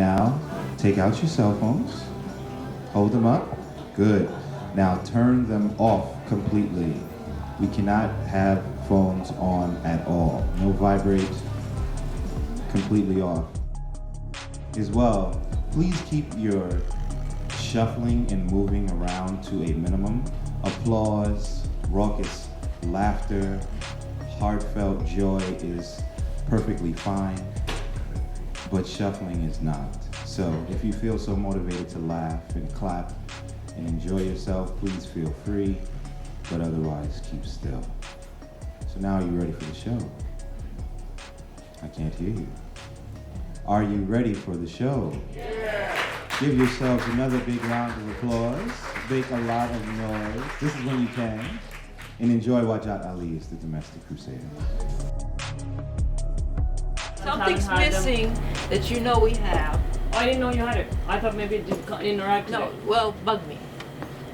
Now, take out your cell phones. Hold them up. Good. Now turn them off completely. We cannot have phones on at all. No vibrate. Completely off. As well, please keep your shuffling and moving around to a minimum. Applause, raucous laughter, heartfelt joy is perfectly fine, but shuffling is not. So if you feel so motivated to laugh and clap and enjoy yourself, please feel free, but otherwise keep still. So now are you ready for the show? I can't hear you. Are you ready for the show? Yeah. Give yourselves another big round of applause. Make a lot of noise. This is when you can. And enjoy Wajahat Ali's The Domestic Crusaders. Something's missing that you know we have. Oh, I didn't know you had it. I thought maybe it didn't interact with No, it. well, bug me.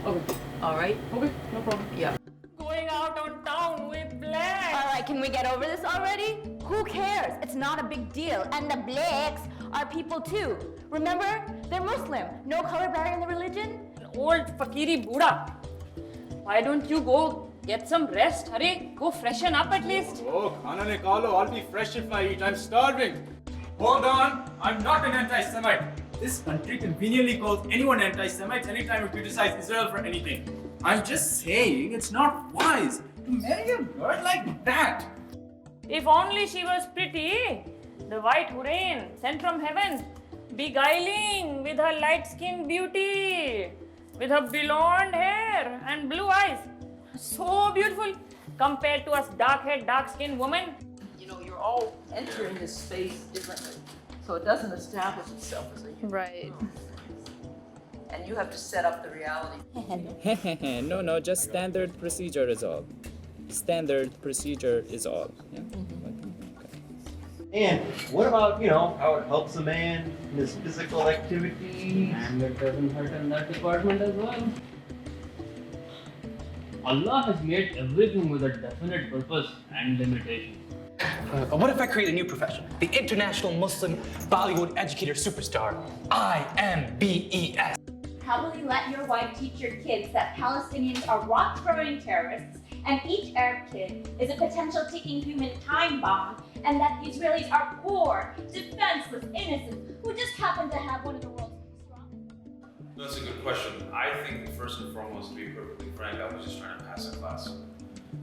Okay. All right? Okay, no problem. Yeah. Going out on town with Black. All right, can we get over this already? Who cares? It's not a big deal. And the blacks are people too. Remember? They're Muslim. No color barrier in the religion. An old fakiri Buddha. Why don't you go get some rest? Hurry, go freshen up at least. Oh, khana nikalo. I'll be fresh if I eat. I'm starving. Hold on. I'm not an anti-Semite. This country conveniently calls anyone anti-Semites anytime you criticize Israel for anything. I'm just saying it's not wise to marry a girl like that. If only she was pretty. The white Hurain sent from heaven, beguiling with her light-skinned beauty, with her blonde hair and blue eyes. So beautiful compared to us dark-haired, dark-skinned women. You know, you're all entering this space differently. So it doesn't establish itself as a human. Right. And you have to set up the reality. No, just standard procedure is all. Standard procedure is all. Yeah? And what about, how it helps a man in his physical activity? And it doesn't hurt in that department as well. Allah has made everything with a definite purpose and limitation. What if I create a new profession? The International Muslim Bollywood Educator Superstar, IMBES. How will you let your wife teach your kids that Palestinians are rock-throwing terrorists and each Arab kid is a potential ticking human time bomb, and that the Israelis are poor, defenseless, innocents who just happen to have one of the world's strongest? That's a good question. I think first and foremost, to be perfectly frank, I was just trying to pass a class.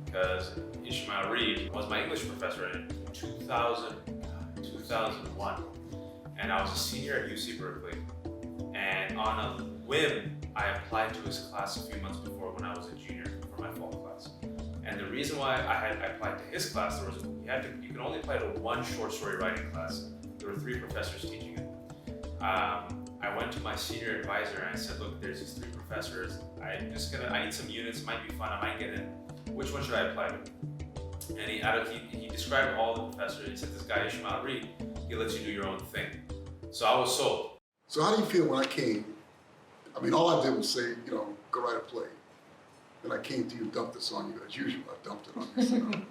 Because Ishmael Reed was my English professor in 2001. And I was a senior at UC Berkeley. And on a whim, I applied to his class a few months before when I was a junior for my fall class. And the reason why I applied to his class, you could only apply to one short story writing class. There were 3 professors teaching it. I went to my senior advisor and I said, look, there's these 3 professors. I need some units, might be fun, I might get in. Which one should I apply to? And he described all the professors. He said, this guy Ishmael Reed, he lets you do your own thing. So I was sold. So how do you feel when I came? I mean, all I did was say, go write a play. Then I came to you, dumped this on you as usual. I dumped it on you.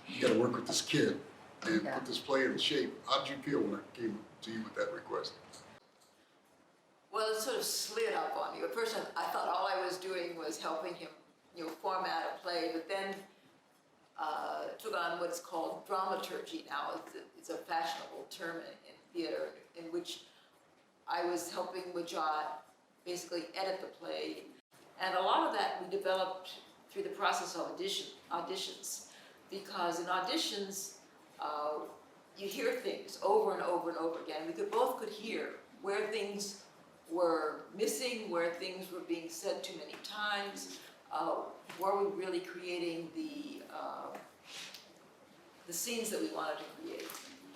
You got to work with this kid and put this play in shape. How did you feel when I came to you with that request? Well, it sort of slid up on you. At first, I thought all I was doing was helping him, format a play, but then took on what's called dramaturgy now. It's a fashionable term in theater in which I was helping Wajahat basically edit the play. And a lot of that we developed through the process of auditions. Because in auditions, you hear things over and over and over again. We both could hear where things were missing, where things were being said too many times. Were we really creating the scenes that we wanted to create?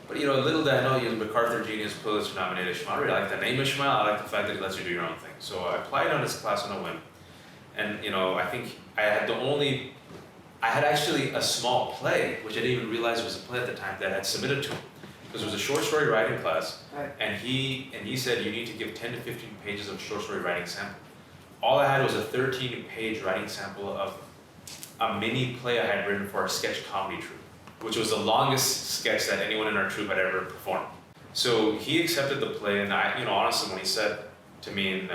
But little did I know, he was MacArthur Genius Pulitzer nominated Ishmael Reed. I like the name Ishmael, I like the fact that he lets you do your own thing. So I applied on his class on a whim. And I think I had actually a small play, which I didn't even realize was a play at the time, that I had submitted to him. Because it was a short story writing class, right. and he said you need to give 10 to 15 pages of short story writing sample. All I had was a 13-page writing sample of a mini play I had written for our sketch comedy troupe, which was the longest sketch that anyone in our troupe had ever performed. So he accepted the play, and I, honestly, when he said to me in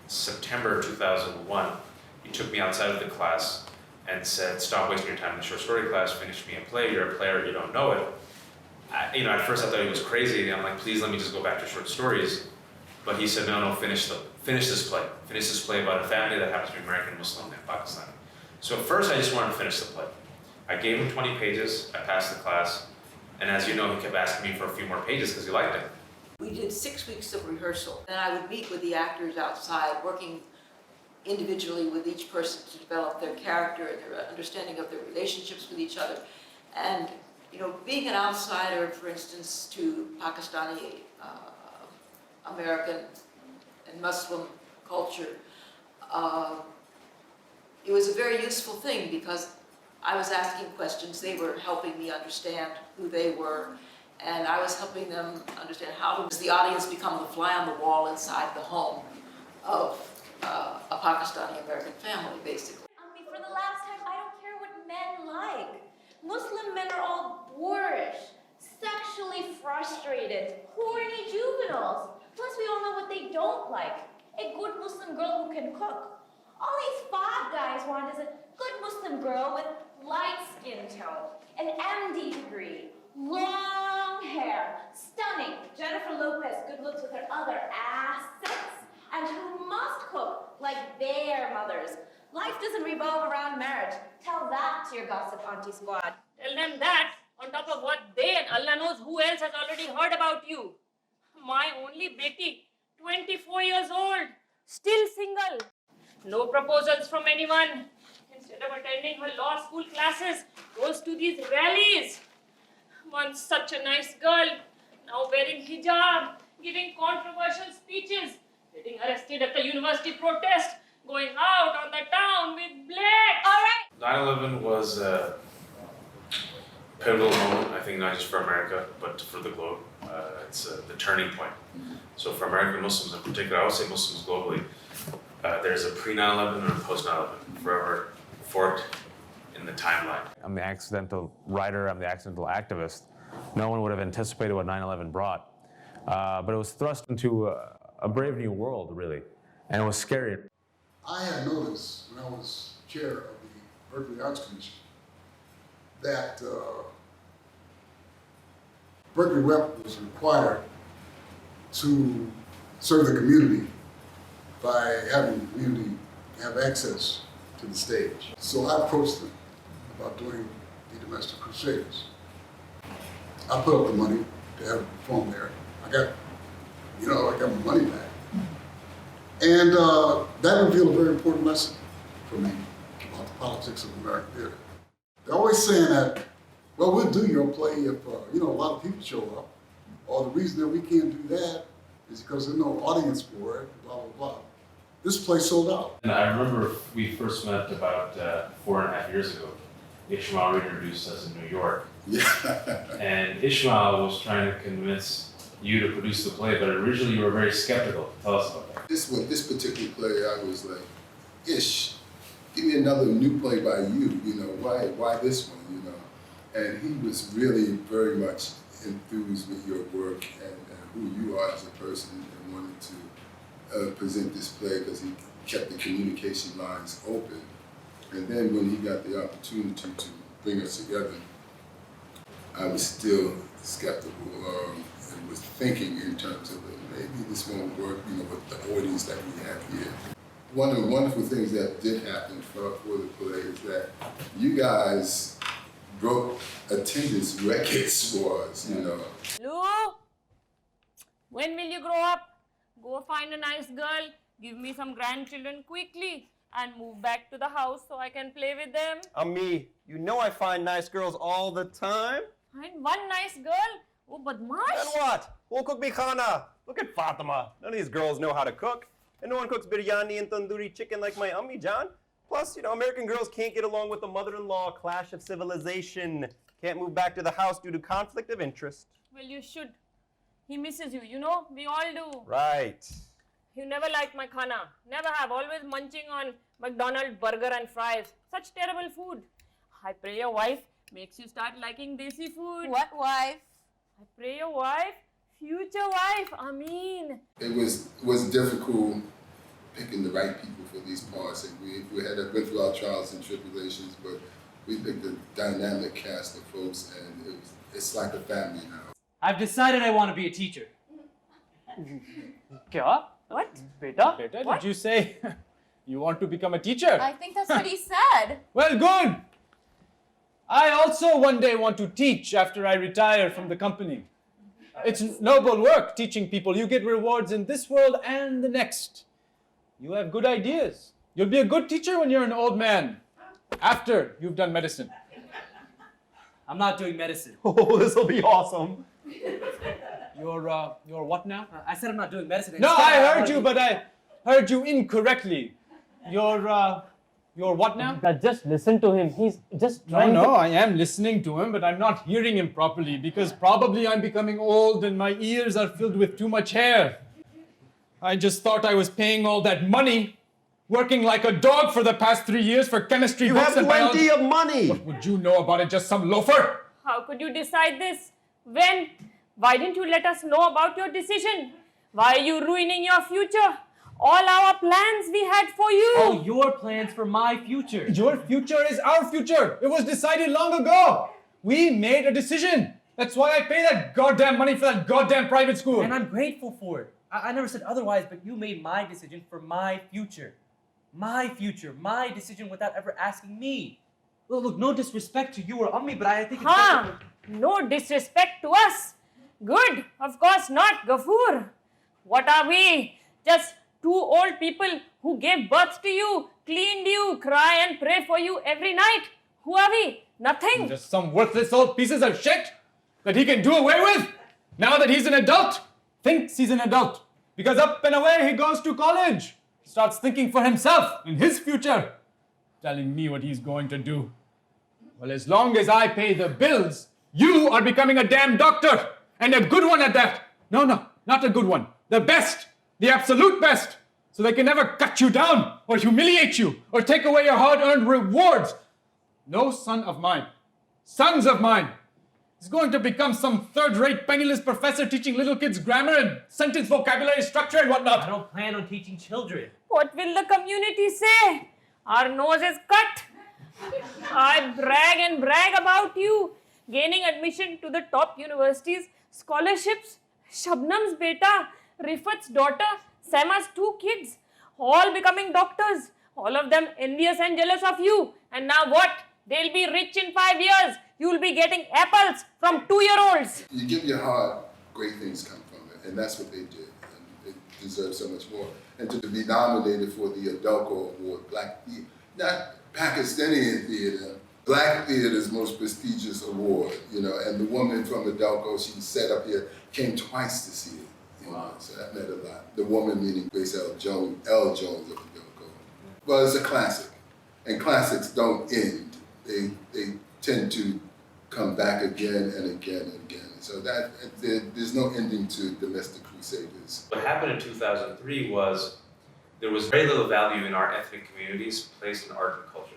September 2001, he took me outside of the class and said, "Stop wasting your time in the short story class, finish me a play, you're a player, you don't know it." At first I thought he was crazy, and I'm like, "Please let me just go back to short stories." But he said, no, finish this play. Finish this play about a family that happens to be American, Muslim, and Pakistani. So at first I just wanted to finish the play. I gave him 20 pages, I passed the class, and as you know, he kept asking me for a few more pages because he liked it. We did 6 weeks of rehearsal, and I would meet with the actors outside, working individually with each person to develop their character and their understanding of their relationships with each other. And being an outsider, for instance, to Pakistani, American, and Muslim culture, it was a very useful thing because I was asking questions, they were helping me understand who they were, and I was helping them understand how does the audience become the fly on the wall inside the home of a Pakistani-American family, basically. For the last time, I don't care what men like. Muslim men are all boorish, sexually frustrated, horny juveniles. Plus, we all know what they don't like. A good Muslim girl who can cook. All these five guys want is a good Muslim girl with light skin tone, an MD degree, long hair, stunning, Jennifer Lopez, good looks with her other assets, and who must cook like their mothers. Life doesn't revolve around marriage. Tell that to your gossip auntie squad. Tell them that on top of what they and Allah knows who else has already heard about you. My only beti, 24 years old, still single. No proposals from anyone. Instead of attending her law school classes, goes to these rallies. Once such a nice girl, now wearing hijab, giving controversial speeches, getting arrested at the university protest, going out on the town with blacks. All right. 9/11 was a pivotal moment, I think, not just for America, but for the globe. It's the turning point. So for American Muslims in particular, I would say Muslims globally, there's a pre-9/11 and a post-9/11, forever forked in the timeline. I'm the accidental writer, I'm the accidental activist. No one would have anticipated what 9/11 brought. But it was thrust into a brave new world, really, and it was scary. I had noticed when I was chair of the Berkeley Arts Commission that Berkeley Rep was required to serve the community by having the community have access to the stage. So I approached them about doing the Domestic Crusaders. I put up the money to have it perform there. I got my money back. And that revealed a very important lesson for me about the politics of American theater. They're always saying that, well, we'll do your play if, a lot of people show up. Or the reason that we can't do that is because there's no audience for it, blah, blah, blah. This play sold out. And I remember we first met about 4.5 years ago. Ishmael introduced us in New York. Yeah. And Ishmael was trying to convince you to produce the play, but originally you were very skeptical. Tell us about that. This particular play, I was like, Ish, give me another new play by you, why this one, And he was really very much enthused with your work and who you are as a person and wanted to present this play because he kept the communication lines open. And then when he got the opportunity to bring us together, I was still skeptical and was thinking in terms of maybe this won't work, with the audience that we have here. One of the wonderful things that did happen for the play is that you guys broke attendance records for us, Lou, when will you grow up? Go find a nice girl, give me some grandchildren quickly, and move back to the house so I can play with them. Me, I find nice girls all the time. Find one nice girl? Oh, badmash. Then what? Won't cook me khana. Look at Fatima. None of these girls know how to cook. And no one cooks biryani and tandoori chicken like my Ummi John. Plus, American girls can't get along with the mother-in-law, clash of civilization. Can't move back to the house due to conflict of interest. Well, you should. He misses you, we all do. Right. You never liked my khana. Never have. Always munching on McDonald's burger and fries. Such terrible food. I pray your wife makes you start liking desi food. What wife? I pray your wife Future wife, Amin. It was difficult picking the right people for these parts, and we had been through our trials and tribulations, but we picked a dynamic cast of folks, and it's like a family now. I've decided I want to be a teacher. Kya? What? Beta, What? did you say you want to become a teacher? I think that's what he said. Well, good. I also one day want to teach after I retire from the company. It's noble work teaching people. You get rewards in this world and the next. You have good ideas. You'll be a good teacher when you're an old man, after you've done medicine. I'm not doing medicine. Oh, this will be awesome. You're what now? I said I'm not doing medicine. No, Instead, I wanna heard you, do- but I heard you incorrectly. You're what now? Just listen to him. He's just No, trying no, I am listening to him, but I'm not hearing him properly because probably I'm becoming old and my ears are filled with too much hair. I just thought I was paying all that money, working like a dog for the past 3 years for chemistry You books have and biology. plenty of money. What would you know about it, just some loafer? How could you decide this? When? Why didn't you let us know about your decision? Why are you ruining your future? All our plans we had for you. Oh, your plans for my future. Your future is our future. It was decided long ago. We made a decision. That's why I pay that goddamn money for that goddamn private school. And I'm grateful for it. I never said otherwise, but you made my decision for my future. My future, my decision without ever asking me. Look, no disrespect to you or Ummi, but I think it's Huh? No disrespect to us. Good. Of course not, Ghafoor. What are we? Just two old people who gave birth to you, cleaned you, cry and pray for you every night. Who are we? Nothing. Just some worthless old pieces of shit that he can do away with. Now that he's an adult, thinks he's an adult. Because up and away he goes to college. Starts thinking for himself in his future. Telling me what he's going to do. Well, as long as I pay the bills, you are becoming a damn doctor. And a good one at that. No, not a good one. The best. The absolute best. So they can never cut you down or humiliate you or take away your hard-earned rewards. No son of mine, sons of mine, is going to become some third-rate penniless professor teaching little kids grammar and sentence vocabulary structure and whatnot. I don't plan on teaching children. What will the community say? Our nose is cut. I brag and brag about you. Gaining admission to the top universities, scholarships, Shabnam's beta, Rifat's daughter, Sama's 2 kids, all becoming doctors. All of them envious and jealous of you. And now what? They'll be rich in 5 years. You'll be getting apples from 2-year-olds. You give your heart, great things come from it, and that's what they did. And they deserve so much more. And to be nominated for the Adolko Award, Black Theater, not Pakistani theater, Black theater's most prestigious award, you know, and the woman from Adolko, she sat up here, came twice to see it, you know, so that meant a lot. The woman meaning Grace L. Jones of Adolko. Well, it's a classic, and classics don't end. They tend to come back again and again and again. So that there's no ending to Domestic Crusaders. What happened in 2003 was there was very little value in our ethnic communities placed in art and culture.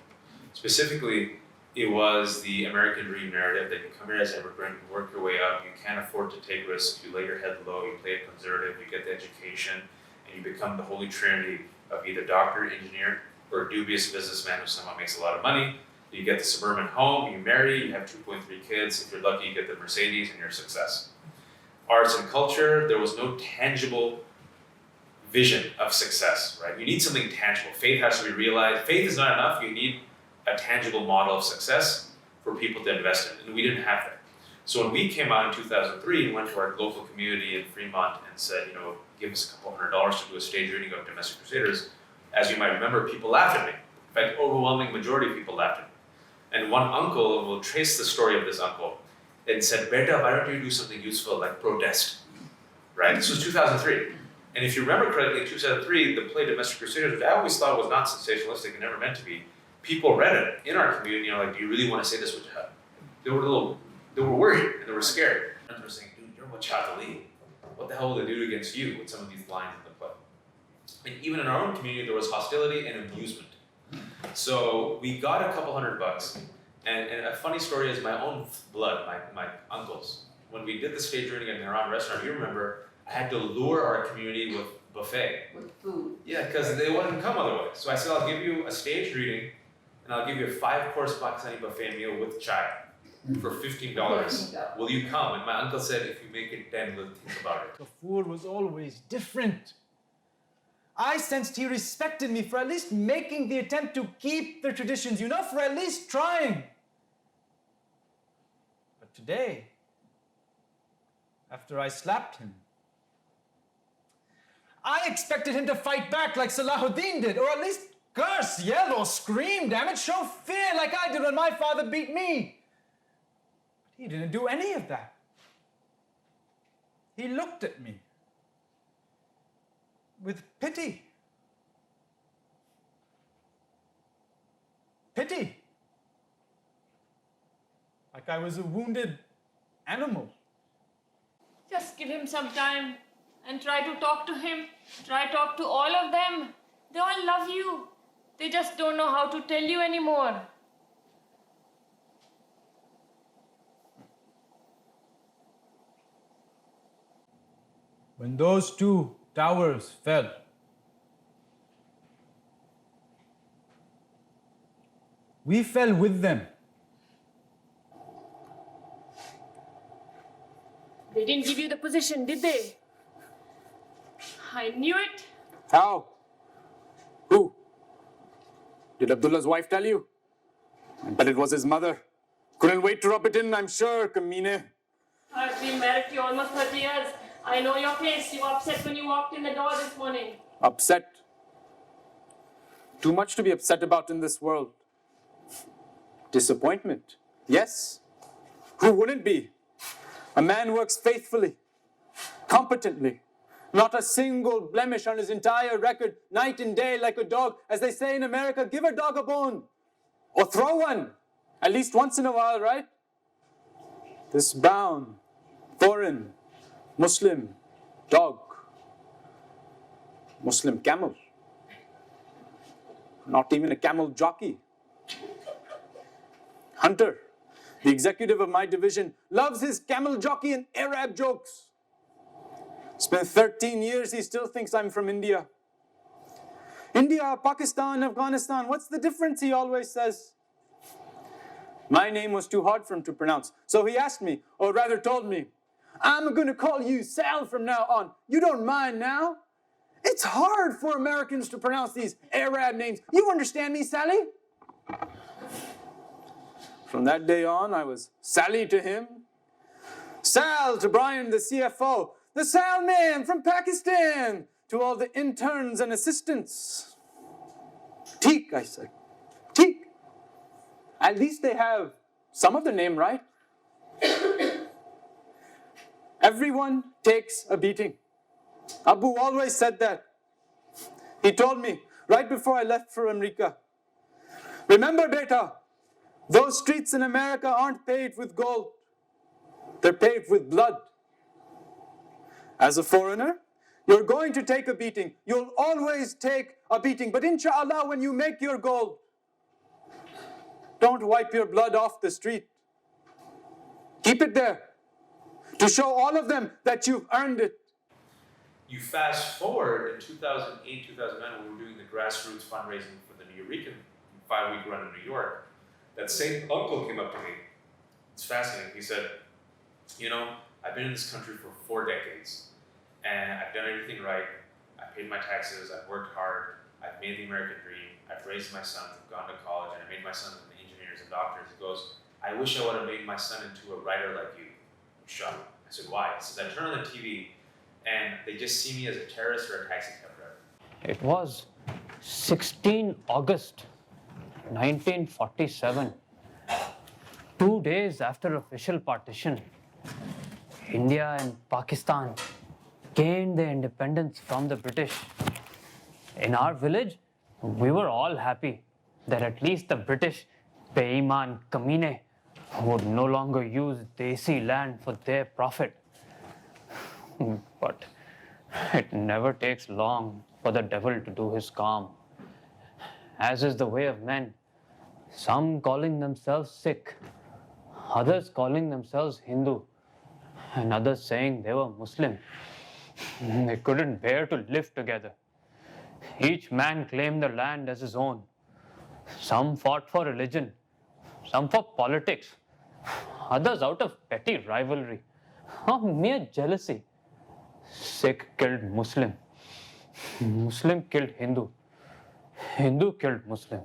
Specifically, it was the American dream narrative that you come here as an immigrant, you work your way up, you can't afford to take risks, you lay your head low, you play it conservative, you get the education, and you become the holy trinity of either doctor, engineer, or a dubious businessman who somehow makes a lot of money. You get the suburban home, you marry, you have 2.3 kids, if you're lucky you get the Mercedes and you're a success. Arts and culture, there was no tangible vision of success, right? You need something tangible. Faith has to be realized. Faith is not enough, you need a tangible model of success for people to invest in, and we didn't have that. So when we came out in 2003 and went to our local community in Fremont and said, you know, give us a couple $100 to do a stage reading of Domestic Crusaders, as you might remember, people laughed at me. In fact, overwhelming majority of people laughed at me. And one uncle will trace the story of this uncle and said, Beta, why don't you do something useful like protest, right? This was 2003. And if you remember correctly, in 2003, the play Domestic Crusaders, which I always thought was not sensationalistic and never meant to be, people read it in our community and are like, do you really want to say this, Wajahat? They were worried and they were scared. And they were saying, dude, you're Wajahat Ali. What the hell will they do against you with some of these lines in the play? And even in our own community, there was hostility and amusement. So we got a couple $100, and a funny story is my own blood, my uncles, when we did the stage reading at Naran restaurant, you remember, I had to lure our community with buffet. With food. Yeah, because they wouldn't come otherwise. So I said, I'll give you a stage reading, and I'll give you a 5-course Pakistani buffet meal with chai for $15. Will you come? And my uncle said, if you make it 10, we'll think about it. The food was always different. I sensed he respected me for at least making the attempt to keep the traditions, for at least trying. But today, after I slapped him, I expected him to fight back like Salahuddin did, or at least curse, yell, or scream, damn it, show fear like I did when my father beat me. But he didn't do any of that. He looked at me with pity. Pity. Like I was a wounded animal. Just give him some time and try to talk to him. Try to talk to all of them. They all love you. They just don't know how to tell you anymore. When those 2 towers fell, we fell with them. They didn't give you the position, did they? I knew it. How? Who? Did Abdullah's wife tell you? But it was his mother. Couldn't wait to rub it in, I'm sure, Kamine. I've been married to you almost 30 years. I know your face. You were upset when you walked in the door this morning. Upset? Too much to be upset about in this world. Disappointment? Yes. Who wouldn't be? A man works faithfully, competently. Not a single blemish on his entire record, night and day like a dog. As they say in America, give a dog a bone. Or throw one. At least once in a while, right? This brown, foreign, Muslim dog. Muslim camel. Not even a camel jockey. Hunter, the executive of my division, loves his camel jockey and Arab jokes. It's been 13 years, he still thinks I'm from India. India, Pakistan, Afghanistan, what's the difference, he always says. My name was too hard for him to pronounce, so he asked me, or rather told me, I'm going to call you Sal from now on. You don't mind now? It's hard for Americans to pronounce these Arab names. You understand me, Sally? From that day on, I was Sally to him, Sal to Brian, the CFO, the Sal man from Pakistan, to all the interns and assistants. Teak, I said. Teak. At least they have some of the name right. Everyone takes a beating. Abu always said that. He told me right before I left for America, remember, beta, those streets in America aren't paved with gold. They're paved with blood. As a foreigner, you're going to take a beating. You'll always take a beating. But inshallah, when you make your gold, don't wipe your blood off the street. Keep it there to show all of them that you've earned it. You fast forward in 2008, 2009, when we were doing the grassroots fundraising for the Eureka 5-week run in New York, that same uncle came up to me. It's fascinating. He said, I've been in this country for 4 decades, and I've done everything right. I've paid my taxes, I've worked hard, I've made the American dream, I've raised my sons, I've gone to college, and I made my sons into engineers and doctors. He goes, I wish I would have made my son into a writer like you. I'm shocked. I said, why? He says, I turn on the TV, and they just see me as a terrorist or a taxi cab driver. It was 16 August 1947. 2 days after official partition, India and Pakistan gained their independence from the British. In our village, we were all happy that at least the British, Beiman Kamine, would no longer use Desi land for their profit. But it never takes long for the devil to do his calm. As is the way of men, some calling themselves Sikh, others calling themselves Hindu, and others saying they were Muslim. They couldn't bear to live together. Each man claimed the land as his own. Some fought for religion, some for politics, others out of petty rivalry or mere jealousy. Sikh killed Muslim, Muslim killed Hindu, Hindu killed Muslim.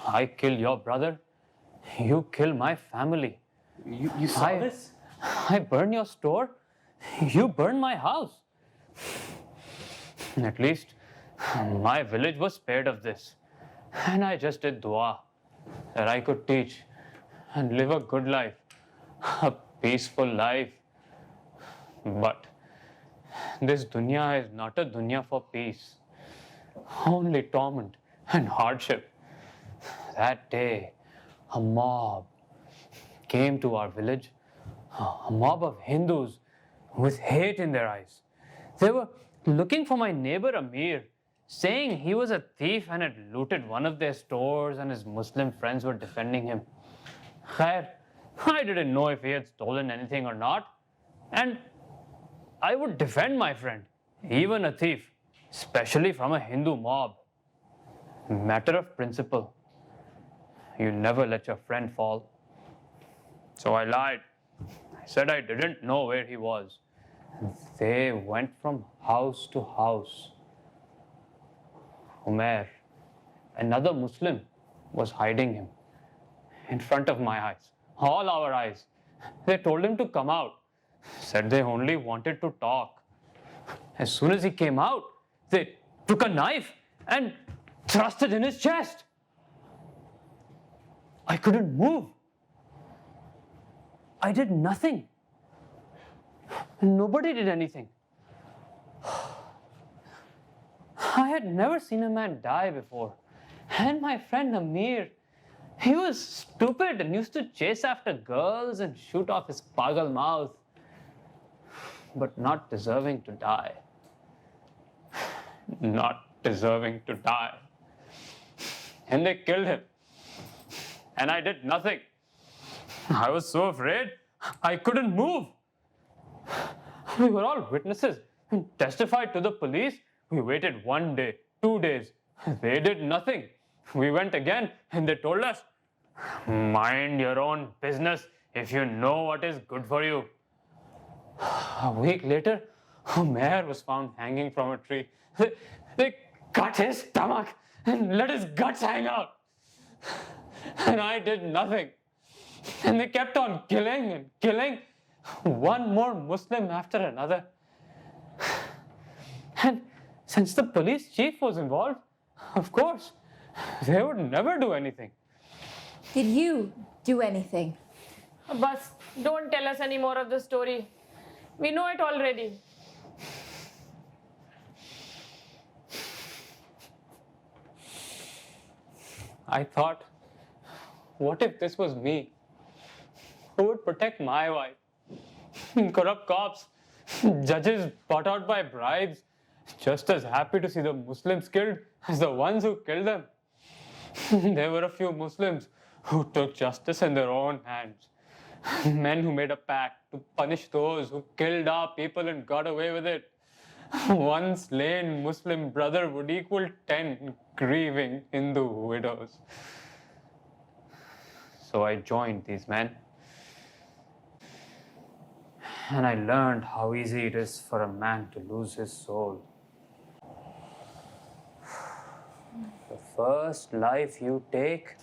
I kill your brother, you kill my family. You saw this? I burn your store, you burn my house. At least my village was spared of this. And I just did dua that I could teach and live a good life, a peaceful life. But this dunya is not a dunya for peace, only torment and hardship. That day, a mob came to our village, a mob of Hindus with hate in their eyes. They were looking for my neighbor Amir, saying he was a thief and had looted one of their stores and his Muslim friends were defending him. Khair, I didn't know if he had stolen anything or not, and I would defend my friend, even a thief, especially from a Hindu mob. Matter of principle. You never let your friend fall. So I lied. I said I didn't know where he was. They went from house to house. Umair, another Muslim, was hiding him in front of my eyes, all our eyes. They told him to come out, said they only wanted to talk. As soon as he came out, they took a knife and thrust it in his chest. I couldn't move. I did nothing. Nobody did anything. I had never seen a man die before. And my friend Amir, he was stupid and used to chase after girls and shoot off his pagal mouth, but not deserving to die. Not deserving to die. And they killed him. And I did nothing. I was so afraid, I couldn't move. We were all witnesses and testified to the police. We waited 1 day, 2 days. They did nothing. We went again and they told us, mind your own business if you know what is good for you. A week later, a mayor was found hanging from a tree. They cut his stomach and let his guts hang out. And I did nothing. And they kept on killing and killing, one more Muslim after another. And since the police chief was involved, of course, they would never do anything. Did you do anything? Bas, don't tell us any more of the story. We know it already. I thought, what if this was me? Who would protect my wife? Corrupt cops, judges bought out by bribes, just as happy to see the Muslims killed as the ones who killed them. There were a few Muslims who took justice in their own hands. Men who made a pact to punish those who killed our people and got away with it. One slain Muslim brother would equal 10 grieving Hindu widows. So I joined these men. And I learned how easy it is for a man to lose his soul. The first life you take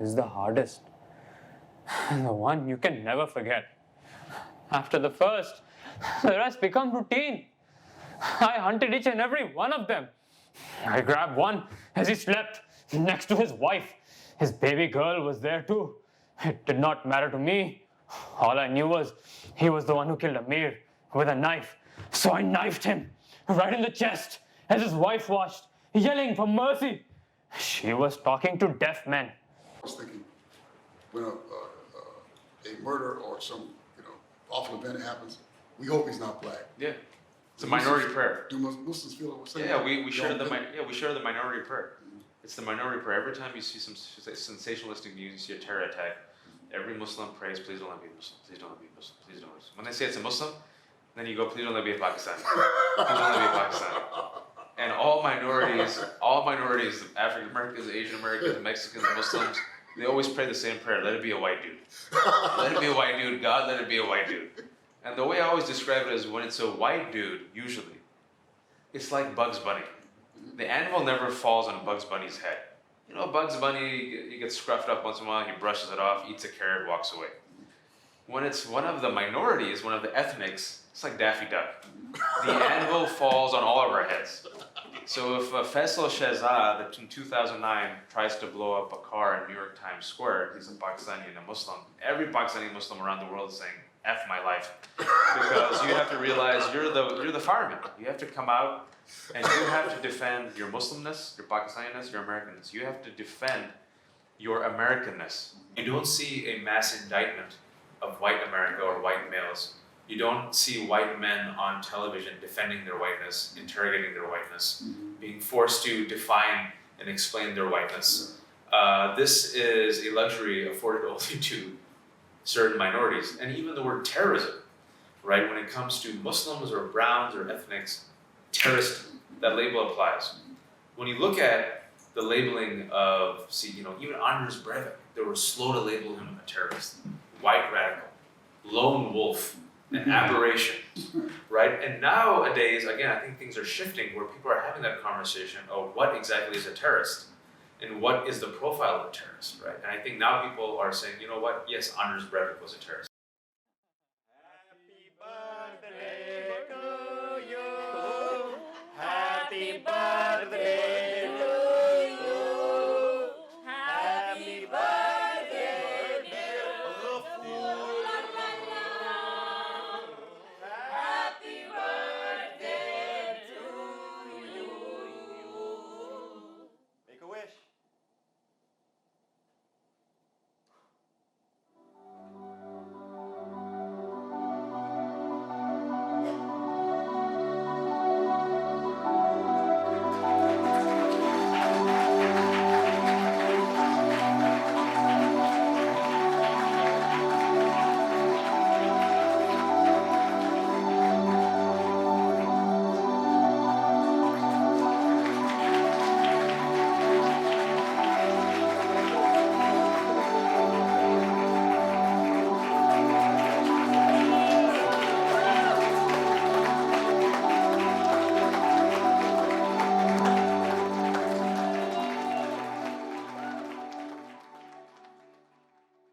is the hardest, and the one you can never forget. After the first, the rest become routine. I hunted each and every one of them. I grabbed one as he slept next to his wife. His baby girl was there too. It did not matter to me. All I knew was he was the one who killed Amir with a knife. So I knifed him right in the chest as his wife watched, yelling for mercy. She was talking to deaf men. I was thinking, when a murder or some awful event happens, we hope he's not black. Yeah, it's a minority prayer. Do Muslims feel the same? Yeah, we share the minority prayer. It's the minority prayer. Every time you see some sensationalistic news, you see a terror attack, Every Muslim prays, please don't let me be Muslim, please don't let me be Muslim, please don't. When they say it's a Muslim, then you go, please don't let me be a Pakistani. Please don't let me be a Pakistani. And all minorities, the African Americans, Asian Americans, Mexicans, Muslims, they always pray the same prayer, let it be a white dude. Let it be a white dude, God, let it be a white dude. And the way I always describe it is when it's a white dude, usually, it's like Bugs Bunny. The anvil never falls on Bugs Bunny's head. You know, Bugs Bunny, he gets scruffed up once in a while, he brushes it off, eats a carrot, walks away. When it's one of the minorities, one of the ethnics, it's like Daffy Duck. The anvil falls on all of our heads. So if Faisal Shehzad in 2009 tries to blow up a car in New York Times Square, he's a Pakistani and a Muslim, every Pakistani Muslim around the world is saying, F my life. Because you have to realize you're the fireman. You have to come out and you have to defend your Muslimness, your Pakistaniness, your Americanness. You have to defend your Americanness. You don't see a mass indictment of white America or white males. You don't see white men on television defending their whiteness, interrogating their whiteness, being forced to define and explain their whiteness. This is a luxury afforded only to certain minorities. And even the word terrorism, right? When it comes to Muslims or browns or ethnics, terrorist, that label applies. When you look at the labeling of, even Anders Breivik, they were slow to label him a terrorist, white radical, lone wolf, an aberration, right? And nowadays, again, I think things are shifting where people are having that conversation of what exactly is a terrorist and what is the profile of a terrorist, right? And I think now people are saying, you know what, yes, Anders Breivik was a terrorist.